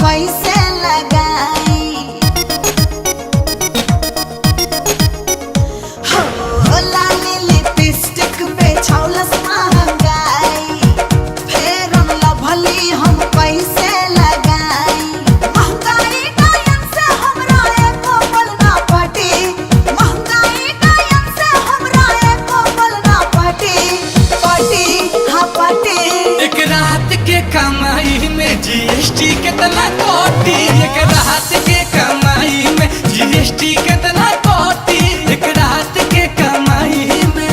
कैसे लगाई हो लाली लिपस्टिक पे छौलस महंगाई फेर लभली हम कैसे लगाई महंगाई टाइम से हमरा एको पल ना पटी महंगाई टाइम से हमरा एको पल ना पटी हाँ पटी एक रात के कमाई में जीएसटी कितना कोटी एक रात के कमाई में जीएसटी कितना कोटी एक रात के कमाई में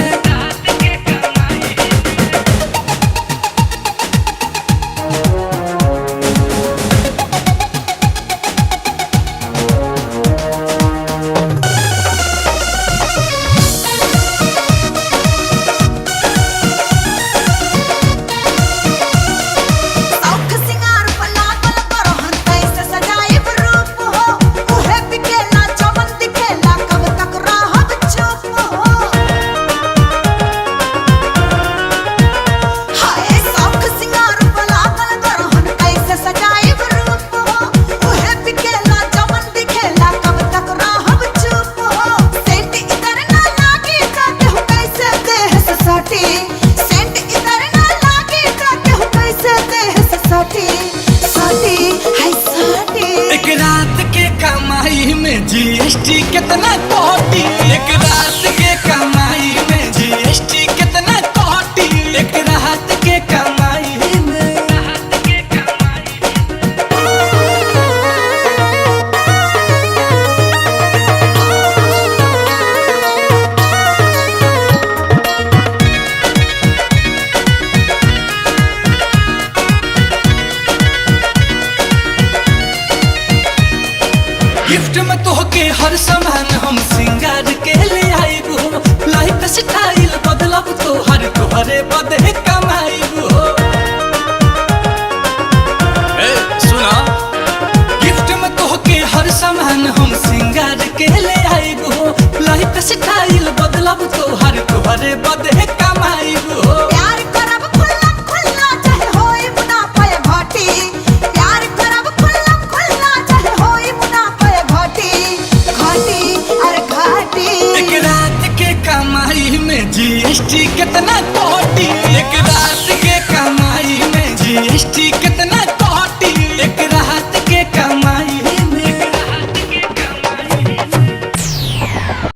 एक रात के कमाई में जीएसटी कितना कोटी एक रात के कमाई में जीएसटी कितना कोटी एक रात के कमाई में गिफ्ट में तोहके हर सामान हम सिंगार के ले आईबो लाइफ स्टाइल बदलब तोहरे बदे कमाईबो सुना गिफ्ट में तोहके हर सामान हम सिंगार के ले आईबो लाइफ स्टाइल बदलब तोहरे बदे कमाईबो प्यार करब खुल्ला खुल्ला चाहे होई मुनाफा घाटी प्यार करब खुल्ला खुल्ला चाहे होई मुनाफा घाटी अरे घाटी एक रात के कमाई में जीएसटी कितना कोटी एक रात के कमाई में जीएसटी कितना